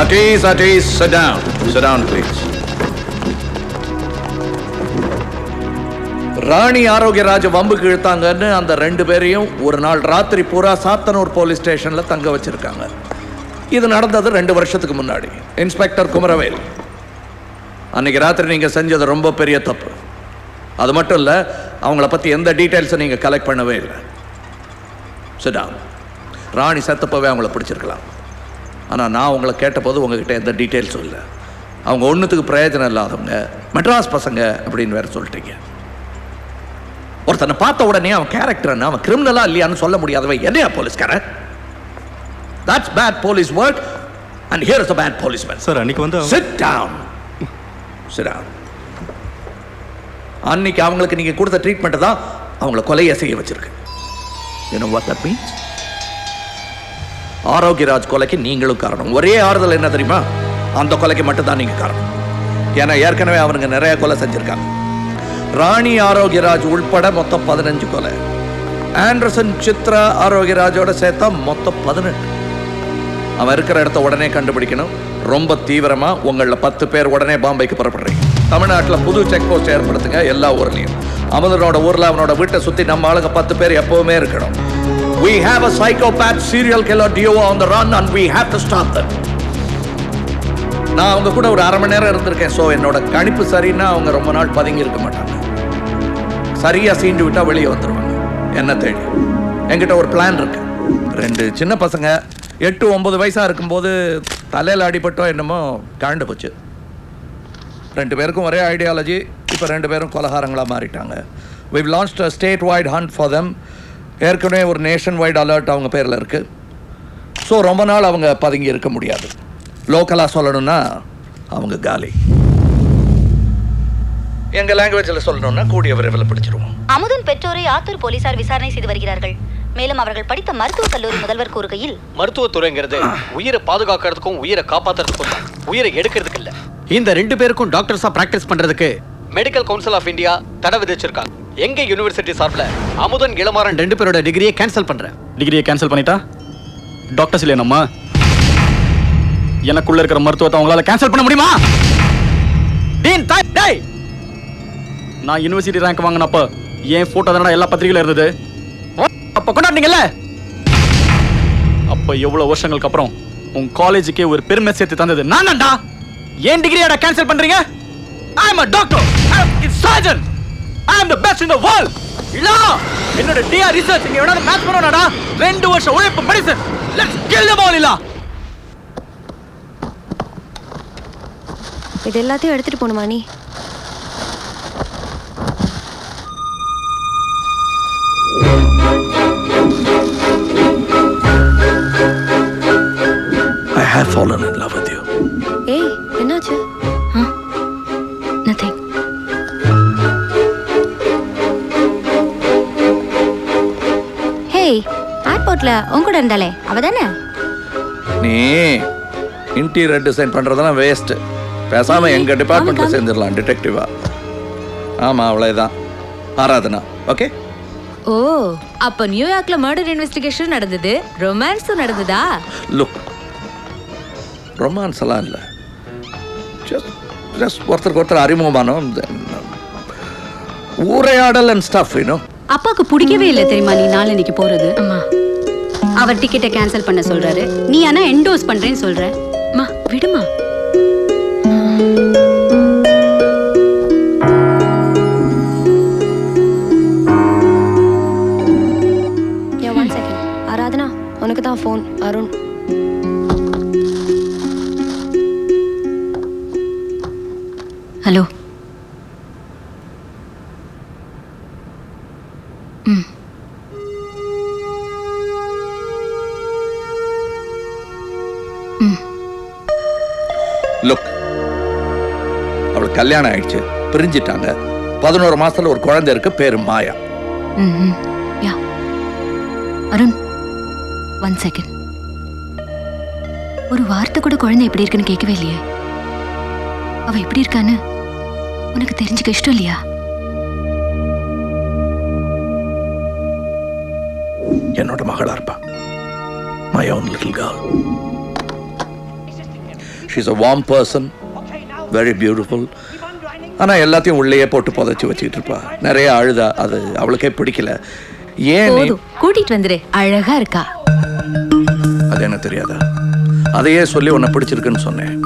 Satish, sit down. Sit down, please. ராணி ஆரோக்கியராஜ் வம்புக்கு இழுத்தாங்கன்னு அந்த 2 பேரையும் ஒரு நாள் ராத்திரி பூரா சாத்தனூர் போலீஸ் ஸ்டேஷன்ல தங்க வச்சிருக்காங்க. இது நடந்தது 2 வருஷத்துக்கு முன்னாடி. இன்ஸ்பெக்டர் குமரவேல், அன்னைக்கு ராத்திரி நீங்க செஞ்சது ரொம்ப பெரிய தப்பு. அது மட்டும் இல்ல, அவங்கள பத்தி எந்த டீட்டெயில்ஸும் நீங்க கலெக்ட் பண்ணவே இல்லை. Sit down. ராணி செத்தப்பவே அவங்கள பிடிச்சிருக்கலாம். ஆனால் நான் உங்களை கேட்டபோது உங்ககிட்ட எந்த டீட்டெயில்ஸும் இல்லை. அவங்க ஒன்றுத்துக்கு பிரயோஜனம் இல்லாதவங்க, மெட்ராஸ் பசங்க அப்படின்னு வேற சொல்லிட்டீங்க. ஒருத்தனை பார்த்த உடனே அவன் கேரக்டர் என்ன, அவன் கிரிமினலா இல்லையான்னு சொல்ல முடியாதவன் என்னையா போலீஸ்காரன்? That's bad police work and here is a bad policeman. Sir அன்னைக்கு வந்து Sit down. Sit down. அன்னைக்கு அவங்களுக்கு நீங்க கொடுத்த ட்ரீட்மெண்ட் தான் அவங்கள கொலையை செய்ய வச்சிருக்கு. You know what that means? Arokiyaraj கொலைக்கு நீங்களும் காரணம். ஒரே ஆறுதல் என்ன தெரியுமா? அந்த கொலைக்கு மட்டும்தான் நீங்க காரணம். ஏன்னா ஏற்கனவே அவனுங்க நிறைய கொலை செஞ்சிருக்காங்க. ராணி ஆரோக்கியராஜ் உள்பட மொத்தம் 15 கொலை. ஆண்டர்சன் சித்ரா ஆரோக்கியராஜோட சேர்த்தா மொத்தம் 18. அவன் இருக்கிற இடத்த உடனே கண்டுபிடிக்கணும். ரொம்ப தீவிரமா உங்களில் 10 பேர் உடனே பாம்பேக்கு புறப்படுறீங்க. தமிழ்நாட்டில் புது செக் போஸ்ட் ஏற்படுத்துங்க எல்லா ஊர்லையும். அமுதனோட ஊர்ல அவனோட வீட்டை சுத்தி நம்ம ஆளுங்க 10 பேர் எப்பவுமே இருக்கணும். We have a psychopath serial killer duo on the run and we have to stop them. நான் அவங்க கூட ஒரு 1/2 மணி நேரம் இருந்திருக்கேன். ஸோ என்னோட கணிப்பு சரின்னா அவங்க ரொம்ப நாள் பதுங்கி இருக்க மாட்டாங்க. சரியா சீண்டு விட்டா வெளியே வந்துடுவாங்க என்ன தேடி. என்கிட்ட ஒரு பிளான் இருக்கு. 2 சின்ன பசங்க 8-9 வயசா இருக்கும்போது தலையில் அடிபட்டோ என்னமோ கழண்டு போச்சு. 2 பேருக்கும் ஒரே ஐடியாலஜி. இப்போ 2 பேரும் கொலகாரங்களாக மாறிட்டாங்க. We've launched a statewide hunt for them. ஏற்கனவே ஒரு நேஷன் வைட் அலர்ட் அவங்க பேரில் இருக்குது. ஸோ ரொம்ப நாள் அவங்க பதுங்கி இருக்க முடியாது. லோக்கலாக சொல்லணும்னா அவங்க காலி. எங்கள் லாங்குவேஜில் சொல்லணும்னா கூடிய விரைவில் பிடிச்சிருவோம். அமுதன் பெற்றோரை ஆத்தூர் போலீசார் விசாரணை செய்து வருகிறார்கள். மேலும் அவர்கள் படித்த மருத்துவக் கல்லூரி முதல்வர் கூறுகையில், மருத்துவத்துறைங்கிறது உயிரை பாதுகாக்கிறதுக்கும் உயிரை காப்பாற்றுறதுக்கும் தான், உயிரை எடுக்கிறதுக்கு இல்லை. இந்த 2 பேருக்கும் டாக்டர்ஸாக ப்ராக்டிஸ் பண்ணுறதுக்கு மெடிக்கல் கவுன்சில் ஆஃப் இந்தியா தடை விதிச்சிருக்காங்க. எங்க யூனிவர்சிட்டி சார்பில் அமுதன் இளமாறன் 2 பேரோட டிகிரியை கேன்சல் பண்றேன். டிகிரியை கேன்சல் பண்ணிட்டா டாக்டர்ஸ் இல்லையா நம்ம? எனக்குள்ள இருக்கிற மருத்துவத்தை அவங்களால கேன்சல் பண்ண முடியுமா? நான் யூனிவர்சிட்டி ரேங்க் வாங்கினப்ப என் போட்டோ தானடா எல்லா பத்திரிகையில இருந்தது. அப்ப கொண்டாடுனீங்கல்ல. அப்ப எவ்வளவு வருஷங்களுக்கு அப்புறம் உன் காலேஜுக்கே ஒரு பெருமை சேர்த்து தந்தது நான்டா. ஏன் டிகிரியோட கேன்சல் பண்றீங்க? I am a doctor. I am a surgeon. I am the best in the world. இல்ல என்னோட டிஆர் ரிசர்ச் இங்க வேணா மேட்ச் பண்ணனும்டா. 2 வருஷம் உழைப்பு medicine. Let's kill them all இல்ல. இது எல்லாத்தையும் எடுத்துட்டு போணுமா நீ? I have fallen in love with you. ஏய் என்னாச்சு? nothing. ஹேய், ஏர்போர்ட்ல உன் கூட இருந்தாலே அவ தானே? நீ இன்டீரியர் டிசைன் பண்றதெல்லாம் வேஸ்ட். பேசாம எங்க டிபார்ட்மெண்ட்ல சேர்ந்துடலாம் டிடெக்டிவா. ஆமா அவ்வளவுதான். ஆராதனா ஓகே. ஓ, அப்ப நியூயார்க்ல மர்டர் இன்வெஸ்டிகேஷன் நடந்தது, ரொமான்ஸும் நடந்ததா? லுக், ரொமான்ஸ் எல்லாம் இல்லை. ஜஸ்ட் ஒருத்தருக்கு ஒருத்தர் அறிமுகமானோம், ஊரையாடல் அண்ட் ஸ்டஃப். யூனோ அப்பாக்கு பிடிக்கவே இல்லை தெரியுமா நீ நாளைக்கு போறது? அம்மா அவர் டிக்கெட்டை கேன்சல் பண்ண சொல்றாரு, நீ ஆனா என்டோஸ் பண்றேன்னு சொல்ற. அம்மா விடுமா. One second. ஆராதனா உனக்கு தான் ஃபோன். அருண். ஹலோ. லுக், அவளுக்கு கல்யாணம் ஆயிடுச்சு, பிரிஞ்சிட்டாங்க. 11 மாசத்துல ஒரு குழந்தை இருக்கு, பேரு மாயா. யா அருண், ஒன் செகண்ட். ஒரு வார்த்தை கூட குழந்தை எப்படி இருக்குன்னு கேட்கவே இல்லையே. அவ எப்படி இருக்கான்னு உனக்கு தெரிஞ்சுக்க இஷ்டம் இல்லையா? என்னோட மகளா இருப்பா. My own little girl. She's a warm person, very beautiful. ஆனால் எல்லாத்தையும் உள்ளேயே போட்டு புதைச்சி வச்சுக்கிட்டு இருப்பா. நிறைய அழுதா, அது அவளுக்கே பிடிக்கல. ஏன் நீ- போதும், கூட்டிட்டு வந்துரு. அழகா இருக்கா. அது எனக்கு தெரியாதா? அதையே சொல்லி உன்னை பிடிச்சிருக்குன்னு சொன்னேன்.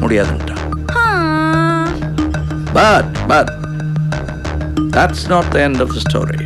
முடியாதுன்ட்டா. But that's not the end of the story.